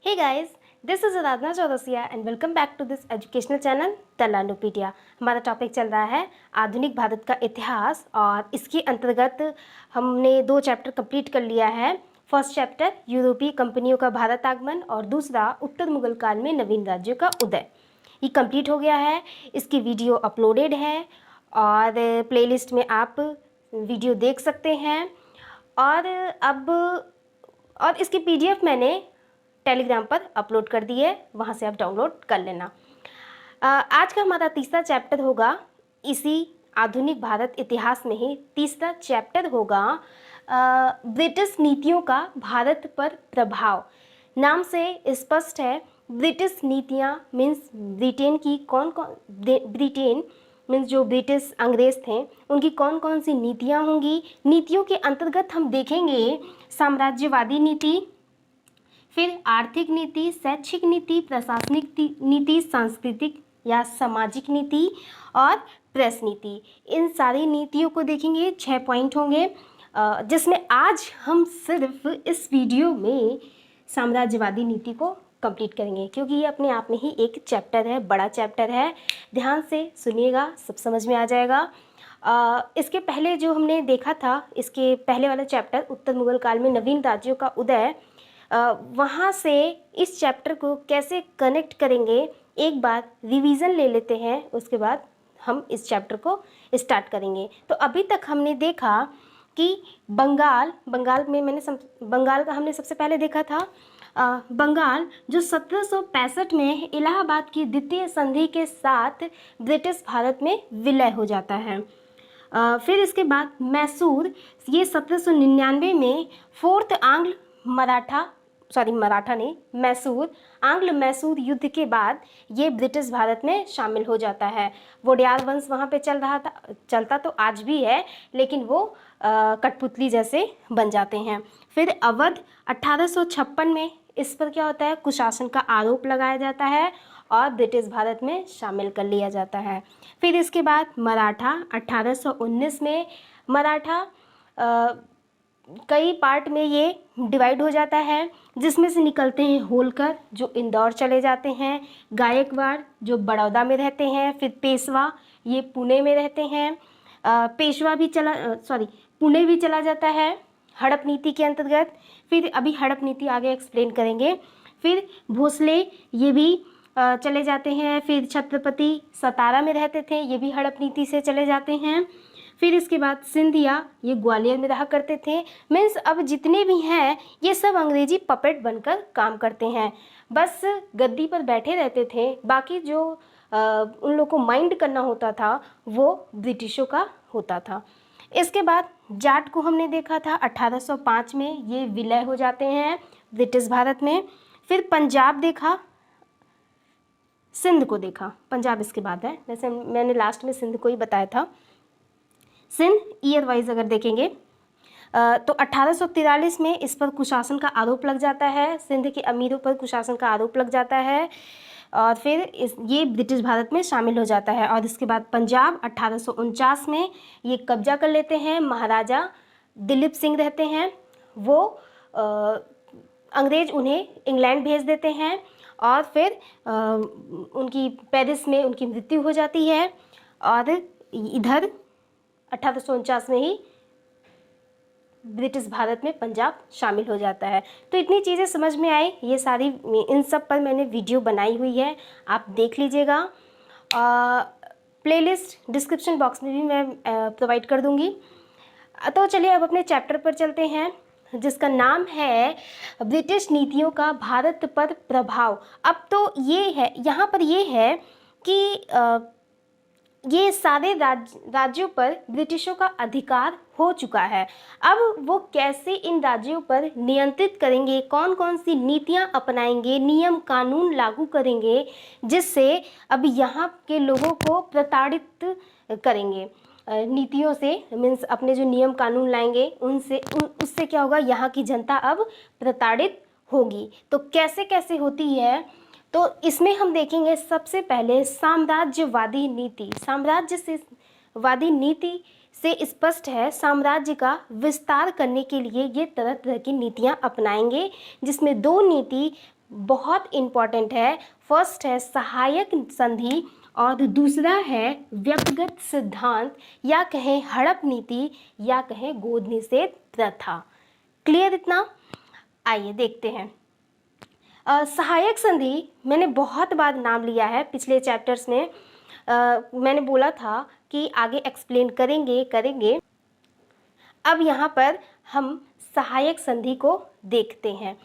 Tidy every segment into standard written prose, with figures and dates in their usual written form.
Hey guys, this is Aradhana Chaurasia and welcome back to this educational channel तलानुपीडिया। हमारा topic चल रहा है आधुनिक भारत का इतिहास और इसके अंतर्गत हमने 2 चैप्टर कंप्लीट कर लिया है। फर्स्ट चैप्टर यूरोपीय कंपनियों का भारत आगमन और दूसरा उत्तर मुगल काल में नवीन राज्यों का उदय। ये कंप्लीट हो गया है। इसकी वीडियो अपलोडेड है और प्लेलिस्ट में आप वीडियो देख सकते हैं। और इसकी पीडीएफ मैंने टेलीग्राम पर अपलोड कर दी है, वहाँ से आप डाउनलोड कर लेना। आज का हमारा तीसरा चैप्टर होगा, इसी आधुनिक भारत इतिहास में ही तीसरा चैप्टर होगा ब्रिटिश नीतियों का भारत पर प्रभाव। नाम से स्पष्ट है, ब्रिटिश नीतियाँ मीन्स ब्रिटेन की ब्रिटेन मीन्स जो ब्रिटिश अंग्रेज थे उनकी कौन कौन सी नीतियाँ होंगी। नीतियों के अंतर्गत हम देखेंगे साम्राज्यवादी नीति, फिर आर्थिक नीति, शैक्षिक नीति, प्रशासनिक नीति, सांस्कृतिक या सामाजिक नीति और प्रेस नीति। इन सारी नीतियों को देखेंगे। 6 पॉइंट होंगे, जिसमें आज हम सिर्फ इस वीडियो में साम्राज्यवादी नीति को कंप्लीट करेंगे, क्योंकि ये अपने आप में ही एक चैप्टर है, बड़ा चैप्टर है। ध्यान से सुनिएगा, सब समझ में आ जाएगा। इसके पहले जो हमने देखा था, इसके पहले वाला चैप्टर उत्तर मुगल काल में नवीन राज्यों का उदय, वहाँ से इस चैप्टर को कैसे कनेक्ट करेंगे एक बार रिवीजन ले लेते हैं, उसके बाद हम इस चैप्टर को स्टार्ट करेंगे। तो अभी तक हमने देखा कि बंगाल का हमने सबसे पहले देखा था। बंगाल जो 1765 में इलाहाबाद की द्वितीय संधि के साथ ब्रिटिश भारत में विलय हो जाता है। फिर इसके बाद मैसूर, ये 1799 में फोर्थ मैसूर आंग्ल मैसूर युद्ध के बाद ये ब्रिटिश भारत में शामिल हो जाता है। वोडियार वंश वहाँ पे चलता तो आज भी है, लेकिन वो कठपुतली जैसे बन जाते हैं। फिर अवध 1856 में इस पर क्या होता है, कुशासन का आरोप लगाया जाता है और ब्रिटिश भारत में शामिल कर लिया जाता है। फिर इसके बाद मराठा 1819 में, मराठा कई पार्ट में ये डिवाइड हो जाता है, जिसमें से निकलते हैं होलकर जो इंदौर चले जाते हैं, गायकवाड़ जो बड़ौदा में रहते हैं, फिर पेशवा ये पुणे में रहते हैं। पुणे भी चला जाता है हड़प नीति के अंतर्गत। फिर अभी हड़प नीति आगे एक्सप्लेन करेंगे। फिर भोसले ये भी चले जाते हैं। फिर छत्रपति सतारा में रहते थे, ये भी हड़प नीति से चले जाते हैं। फिर इसके बाद सिंधिया ये ग्वालियर में रहा करते थे। मीन्स अब जितने भी हैं ये सब अंग्रेजी पपेट बनकर काम करते हैं, बस गद्दी पर बैठे रहते थे। बाकी जो उन लोग को माइंड करना होता था वो ब्रिटिशों का होता था। इसके बाद जाट को हमने देखा था 1805 में, ये विलय हो जाते हैं ब्रिटिश भारत में। फिर पंजाब देखा, सिंध को देखा, पंजाब इसके बाद है, जैसे मैंने लास्ट में सिंध को ही बताया था। सिंध ईयर वाइज अगर देखेंगे तो 1843 में इस पर कुशासन का आरोप लग जाता है, सिंध के अमीरों पर कुशासन का आरोप लग जाता है और फिर ये ब्रिटिश भारत में शामिल हो जाता है। और इसके बाद पंजाब 1849 में ये कब्जा कर लेते हैं, महाराजा दिलीप सिंह रहते हैं, वो अंग्रेज उन्हें इंग्लैंड भेज देते हैं और फिर उनकी पेरिस में उनकी मृत्यु हो जाती है। और इधर 1849 में ही ब्रिटिश भारत में पंजाब शामिल हो जाता है। तो इतनी चीज़ें समझ में आई, ये सारी इन सब पर मैंने वीडियो बनाई हुई है, आप देख लीजिएगा। प्लेलिस्ट डिस्क्रिप्शन बॉक्स में भी मैं प्रोवाइड कर दूंगी। तो चलिए अब अपने चैप्टर पर चलते हैं, जिसका नाम है ब्रिटिश नीतियों का भारत पर प्रभाव। अब तो ये है, यहाँ पर ये है कि ये सारे राज्यों पर ब्रिटिशों का अधिकार हो चुका है। अब वो कैसे इन राज्यों पर नियंत्रित करेंगे, कौन कौन सी नीतियां अपनाएंगे, नियम कानून लागू करेंगे, जिससे अब यहाँ के लोगों को प्रताड़ित करेंगे नीतियों से। मीन्स अपने जो नियम कानून लाएंगे उससे क्या होगा, यहाँ की जनता अब प्रताड़ित होगी। तो कैसे कैसे होती है, तो इसमें हम देखेंगे सबसे पहले साम्राज्यवादी नीति। साम्राज्यवादी नीति से स्पष्ट है साम्राज्य का विस्तार करने के लिए ये तरह तरह की नीतियां अपनाएंगे, जिसमें दो नीति बहुत इम्पॉर्टेंट है। फर्स्ट है सहायक संधि और दूसरा है व्यक्तिगत सिद्धांत, या कहें हड़प नीति, या कहें गोद निषेध प्रथा। क्लियर इतना? आइए देखते हैं। सहायक संधि मैंने बहुत बार नाम लिया है पिछले चैप्टर्स में। मैंने बोला था कि आगे एक्सप्लेन करेंगे। अब यहाँ पर हम सहायक संधि को देखते हैं।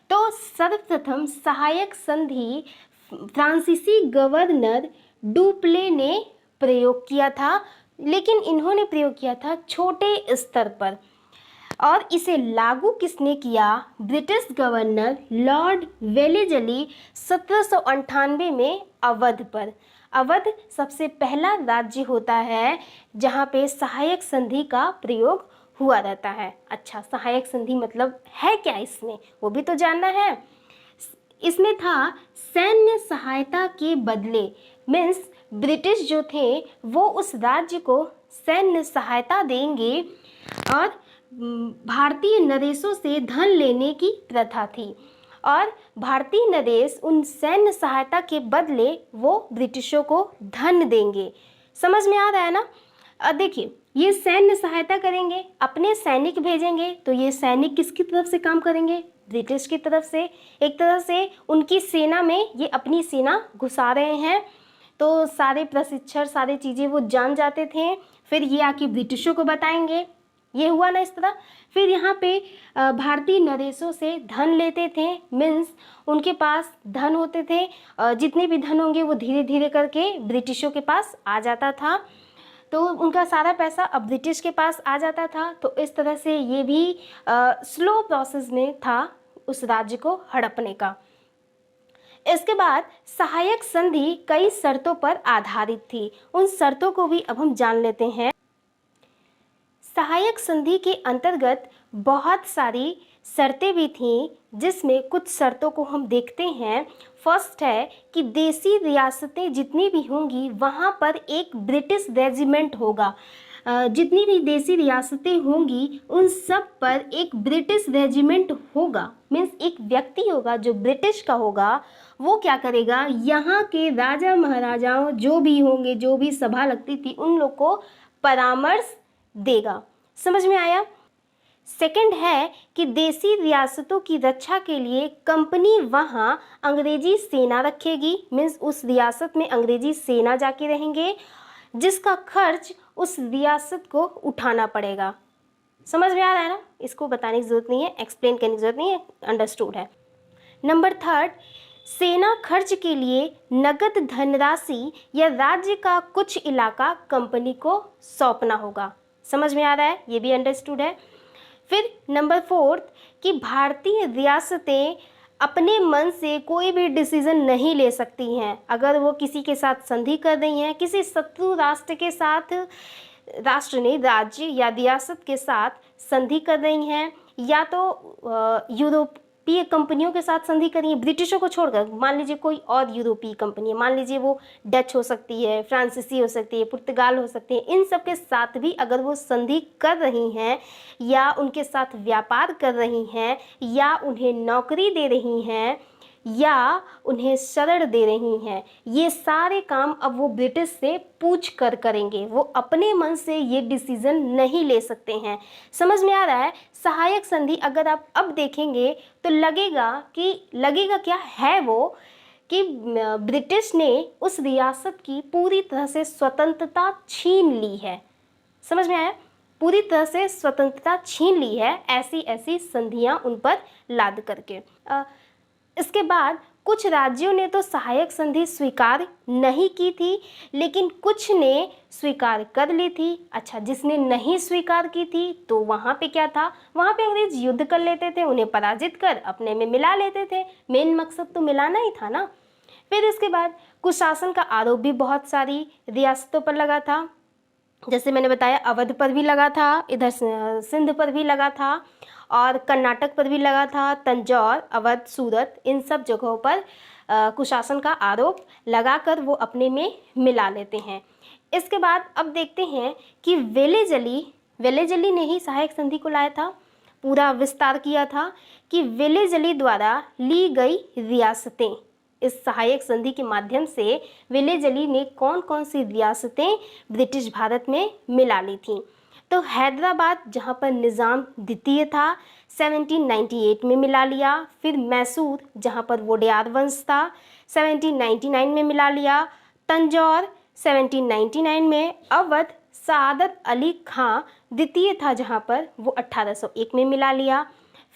तो सर्वप्रथम सहायक संधि फ्रांसीसी गवर्नर डुप्ले ने प्रयोग किया था, लेकिन इन्होंने प्रयोग किया था छोटे स्तर पर। और इसे लागू किसने किया? ब्रिटिश गवर्नर लॉर्ड वेलेजली 1798 में अवध पर। अवध सबसे पहला राज्य होता है जहाँ पे सहायक संधि का प्रयोग हुआ रहता है। अच्छा, सहायक संधि मतलब है क्या इसमें, वो भी तो जानना है। इसमें था सैन्य सहायता के बदले, मीन्स ब्रिटिश जो थे वो उस राज्य को सैन्य सहायता देंगे और भारतीय नरेशों से धन लेने की प्रथा थी, और भारतीय नरेश उन सैन्य सहायता के बदले वो ब्रिटिशों को धन देंगे। समझ में आ रहा है ना? देखिए, ये सैन्य सहायता करेंगे, अपने सैनिक भेजेंगे, तो ये सैनिक किसकी तरफ से काम करेंगे? ब्रिटिश की तरफ से। एक तरह से उनकी सेना में ये अपनी सेना घुसा रहे हैं, तो सारे प्रशिक्षण सारी चीज़ें वो जान जाते थे, फिर ये आके ब्रिटिशों को बताएंगे। ये हुआ ना इस तरह। फिर यहाँ पे भारतीय नरेशों से धन लेते थे, मीन्स उनके पास धन होते थे, जितने भी धन होंगे वो धीरे धीरे करके ब्रिटिशों के पास आ जाता था, तो उनका सारा पैसा अब ब्रिटिश के पास आ जाता था। तो इस तरह से ये भी स्लो प्रोसेस में था उस राज्य को हड़पने का। इसके बाद सहायक संधि कई शर्तों पर आधारित थी, उन शर्तों को भी अब हम जान लेते हैं। सहायक संधि के अंतर्गत बहुत सारी शर्तें भी थीं, जिसमें कुछ शर्तों को हम देखते हैं। फर्स्ट है कि देसी रियासतें जितनी भी होंगी वहाँ पर एक ब्रिटिश रेजिमेंट होगा। जितनी भी देसी रियासतें होंगी उन सब पर एक ब्रिटिश रेजिमेंट होगा, मीन्स एक व्यक्ति होगा जो ब्रिटिश का होगा। वो क्या करेगा, यहाँ के राजा महाराजाओं जो भी होंगे, जो भी सभा लगती थी, उन लोग को परामर्श देगा। समझ में आया? सेकंड है कि देसी रियासतों की रक्षा के लिए कंपनी वहाँ अंग्रेजी सेना रखेगी, मीन्स उस रियासत में अंग्रेजी सेना जाके रहेंगे, जिसका खर्च उस रियासत को उठाना पड़ेगा। समझ में आ रहा है ना? इसको बताने की ज़रूरत नहीं है, एक्सप्लेन करने की ज़रूरत नहीं है, अंडरस्टूड है। नंबर थर्ड, सेना खर्च के लिए नगद धनराशि या राज्य का कुछ इलाका कंपनी को सौंपना होगा। समझ में आ रहा है? ये भी अंडरस्टूड है। फिर नंबर फोर्थ कि भारतीय रियासतें अपने मन से कोई भी डिसीजन नहीं ले सकती हैं। अगर वो किसी के साथ संधि कर रही हैं, किसी शत्रु राष्ट्र के साथ, राष्ट्र नहीं राज्य या रियासत के साथ संधि कर रही हैं, या तो यूरोपीय कंपनियों के साथ संधि कर रही हैं, ब्रिटिशों को छोड़कर, मान लीजिए कोई और यूरोपीय कंपनी है, मान लीजिए वो डच हो सकती है, फ्रांसीसी हो सकती है, पुर्तगाल हो सकती है, इन सब के साथ भी अगर वो संधि कर रही हैं या उनके साथ व्यापार कर रही हैं या उन्हें नौकरी दे रही हैं या उन्हें शरण दे रही हैं, ये सारे काम अब वो ब्रिटिश से पूछ कर करेंगे। वो अपने मन से ये डिसीज़न नहीं ले सकते हैं। समझ में आ रहा है? सहायक संधि अगर आप अब देखेंगे तो लगेगा क्या है वो कि ब्रिटिश ने उस रियासत की पूरी तरह से स्वतंत्रता छीन ली है। समझ में आया? पूरी तरह से स्वतंत्रता छीन ली है, ऐसी ऐसी संधियां उन पर लाद करके। इसके बाद कुछ राज्यों ने तो सहायक संधि स्वीकार नहीं की थी, लेकिन कुछ ने स्वीकार कर ली थी। अच्छा, जिसने नहीं स्वीकार की थी तो वहाँ पे क्या था, वहाँ पे अंग्रेज युद्ध कर लेते थे, उन्हें पराजित कर अपने में मिला लेते थे। मेन मकसद तो मिलाना ही था ना। फिर इसके बाद कुशासन का आरोप भी बहुत सारी रियासतों पर लगा था। जैसे मैंने बताया, अवध पर भी लगा था, इधर सिंध पर भी लगा था और कर्नाटक पर भी लगा था। तंजौर, अवध, सूरत, इन सब जगहों पर कुशासन का आरोप लगाकर वो अपने में मिला लेते हैं। इसके बाद अब देखते हैं कि वेलेजली ने ही सहायक संधि को लाया था, पूरा विस्तार किया था कि वेलेजली द्वारा ली गई रियासतें, इस सहायक संधि के माध्यम से वेलेजली ने कौन कौन सी रियासतें ब्रिटिश भारत में मिला ली थी। तो हैदराबाद, जहाँ पर निज़ाम द्वितीय था, 1798 में मिला लिया। फिर मैसूर, जहाँ पर वोडेयार वंश था, 1799 में मिला लिया। तंजौर 1799 में। अवध, सादत अली खां द्वितीय था जहाँ पर, वो 1801 में मिला लिया।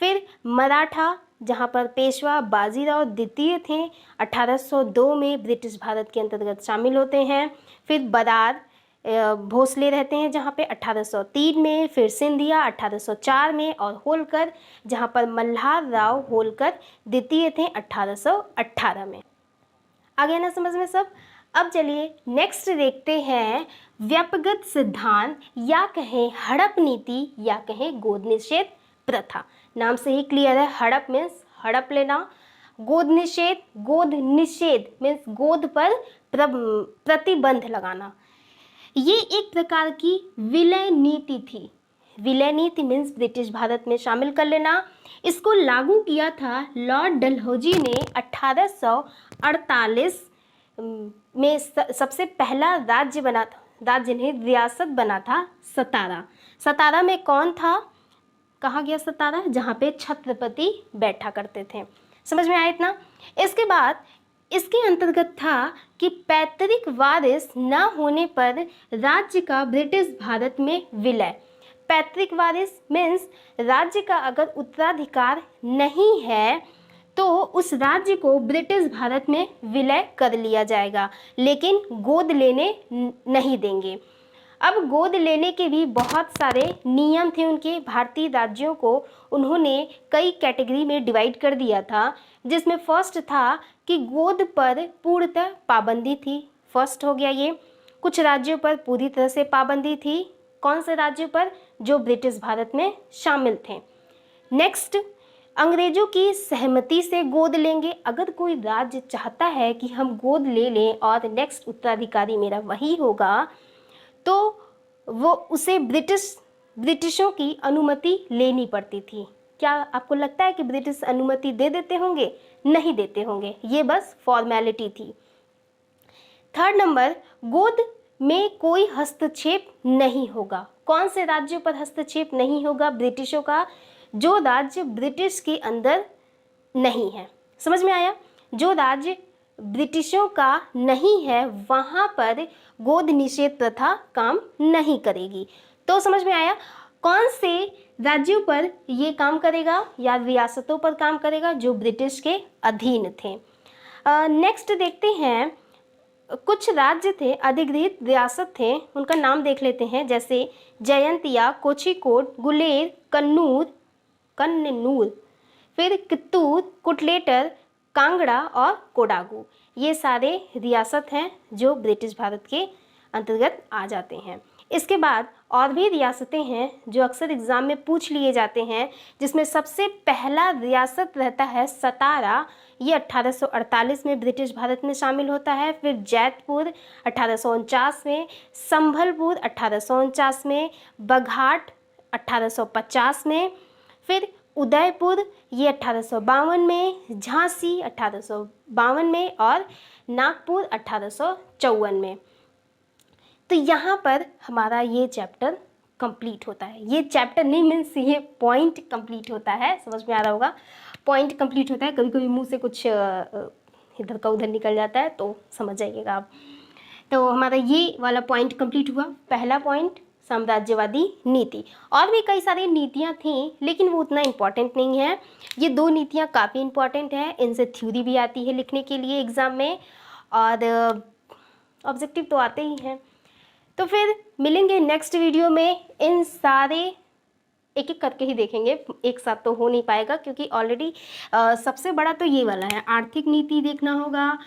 फिर मराठा, जहाँ पर पेशवा बाजीराव द्वितीय थे, 1802 में ब्रिटिश भारत के अंतर्गत शामिल होते हैं। फिर बरार भोसले रहते हैं जहाँ पे 1803 में। फिर सिंधिया 1804 में, और होलकर, जहाँ पर मल्हार राव होलकर द्वितीय थे 1818 में। आ गया ना समझ में सब। अब चलिए नेक्स्ट देखते हैं व्यक्तिगत सिद्धांत, या कहें हड़प नीति, या कहें गोद निषेध प्रथा। नाम से ही क्लियर है, हड़प मीन्स हड़प लेना, गोद निषेध मीन्स गोद पर प्रतिबंध लगाना। ये एक प्रकार की विलय नीति थी। विलय नीति मीन्स ब्रिटिश भारत में शामिल कर लेना। इसको लागू किया था लॉर्ड डलहौजी ने 1848 में। सबसे पहला राज्य बना था, राज्य नहीं रियासत बना था सतारा। सतारा में कौन था, कहा गया सतारा, जहाँ पे छत्रपति बैठा करते थे। समझ में आया इतना। इसके बाद इसके अंतर्गत था कि पैतृक वारिस न होने पर राज्य का ब्रिटिश भारत में विलय। पैतृक वारिस मीन्स राज्य का अगर उत्तराधिकार नहीं है तो उस राज्य को ब्रिटिश भारत में विलय कर लिया जाएगा, लेकिन गोद लेने नहीं देंगे। अब गोद लेने के भी बहुत सारे नियम थे उनके। भारतीय राज्यों को उन्होंने कई कैटेगरी में डिवाइड कर दिया था, जिसमें फर्स्ट था कि गोद पर पूर्णतः पाबंदी थी। फर्स्ट हो गया ये। कुछ राज्यों पर पूरी तरह से पाबंदी थी। कौन से राज्यों पर, जो ब्रिटिश भारत में शामिल थे। नेक्स्ट, अंग्रेजों की सहमति से गोद लेंगे। अगर कोई राज्य चाहता है कि हम गोद ले लें और नेक्स्ट उत्तराधिकारी मेरा वही होगा, तो वो उसे ब्रिटिशों की अनुमति लेनी पड़ती थी। क्या आपको लगता है कि ब्रिटिश अनुमति दे देते होंगे? नहीं देते होंगे, ये बस फॉर्मेलिटी थी। थर्ड नंबर, गोद में कोई हस्तक्षेप नहीं होगा। कौन से राज्यों पर हस्तक्षेप नहीं होगा ब्रिटिशों का? जो राज्य ब्रिटिश के अंदर नहीं है। समझ में आया? जो राज्य ब्रिटिशों का नहीं है वहाँ पर गोद निषेध प्रथा काम नहीं करेगी। तो समझ में आया कौन से राज्यों पर ये काम करेगा या रियासतों पर काम करेगा जो ब्रिटिश के अधीन थे। नेक्स्ट देखते हैं, कुछ राज्य थे, अधिकृत रियासत थे, उनका नाम देख लेते हैं। जैसे जयंतिया, कोझिकोड, गुलेर, कन्नूर, फिर कित्तूर, कुटलेटर, कांगड़ा और कोडागू। ये सारे रियासत हैं जो ब्रिटिश भारत के अंतर्गत आ जाते हैं। इसके बाद और भी रियासतें हैं जो अक्सर एग्ज़ाम में पूछ लिए जाते हैं, जिसमें सबसे पहला रियासत रहता है सतारा। ये 1848 में ब्रिटिश भारत में शामिल होता है। फिर जैतपुर 1849 में, संभलपुर 1849 में, बघाट 1850 में, फिर उदयपुर ये 1852 में, झांसी 1852 में और नागपुर 1854 में। तो यहाँ पर हमारा ये चैप्टर कंप्लीट होता है। ये चैप्टर नहीं मीन्स ये पॉइंट कंप्लीट होता है। समझ में आ रहा होगा, पॉइंट कंप्लीट होता है। कभी कभी मुंह से कुछ इधर का उधर निकल जाता है तो समझ जाइएगा आप। तो हमारा ये वाला पॉइंट कंप्लीट हुआ। पहला पॉइंट साम्राज्यवादी नीति। और भी कई सारी नीतियाँ थीं लेकिन वो उतना इम्पॉर्टेंट नहीं है। ये दो नीतियाँ काफ़ी इम्पॉर्टेंट हैं, इनसे थ्योरी भी आती है लिखने के लिए एग्ज़ाम में और ऑब्जेक्टिव तो आते ही हैं। तो फिर मिलेंगे नेक्स्ट वीडियो में। इन सारे एक एक करके ही देखेंगे, एक साथ तो हो नहीं पाएगा क्योंकि ऑलरेडी सबसे बड़ा तो ये वाला है, आर्थिक नीति देखना होगा।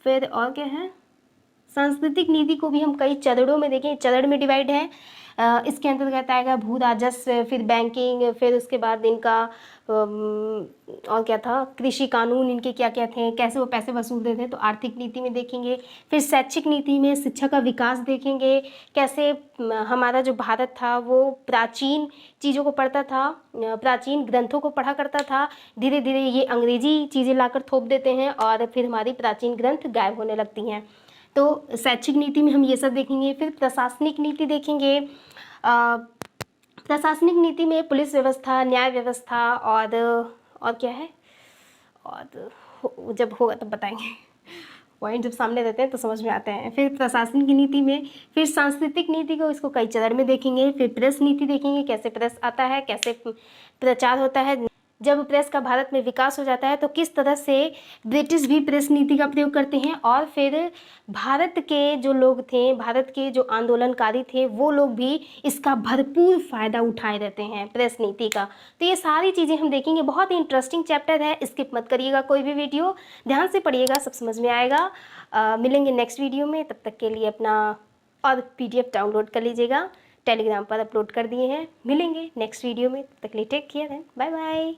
फिर और क्या है, सांस्कृतिक नीति को भी हम कई चरणों में देखें, चरण में डिवाइड है। इसके अंतर्गत आएगा भू राजस्व, फिर बैंकिंग, फिर उसके बाद इनका और क्या था, कृषि कानून इनके क्या क्या थे, कैसे वो पैसे वसूलते थे, तो आर्थिक नीति में देखेंगे। फिर शैक्षिक नीति में शिक्षा का विकास देखेंगे, कैसे हमारा जो भारत था वो प्राचीन चीज़ों को पढ़ता था, प्राचीन ग्रंथों को पढ़ा करता था, धीरे धीरे ये अंग्रेजी चीज़ें लाकर थोप देते हैं और फिर हमारी प्राचीन ग्रंथ गायब होने लगती हैं। तो शैक्षिक नीति में हम ये सब देखेंगे। फिर प्रशासनिक नीति देखेंगे। प्रशासनिक नीति में पुलिस व्यवस्था, न्याय व्यवस्था और क्या है, और जब होगा तब बताएंगे। पॉइंट जब सामने रहते हैं तो समझ में आते हैं। फिर प्रशासनिक नीति में, फिर सांस्कृतिक नीति को इसको कई चरण में देखेंगे। फिर प्रेस नीति देखेंगे, कैसे प्रेस आता है, कैसे प्रचार होता है, जब प्रेस का भारत में विकास हो जाता है तो किस तरह से ब्रिटिश भी प्रेस नीति का प्रयोग करते हैं, और फिर भारत के जो लोग थे, भारत के जो आंदोलनकारी थे, वो लोग भी इसका भरपूर फ़ायदा उठाए रहते हैं प्रेस नीति का। तो ये सारी चीज़ें हम देखेंगे। बहुत ही इंटरेस्टिंग चैप्टर है, स्किप मत करिएगा कोई भी वीडियो, ध्यान से पढ़िएगा, सब समझ में आएगा। मिलेंगे नेक्स्ट वीडियो में, तब तक के लिए अपना और PDF डाउनलोड कर लीजिएगा, टेलीग्राम पर अपलोड कर दिए हैं। मिलेंगे नेक्स्ट वीडियो में, तब तक के लिए take care and bye bye.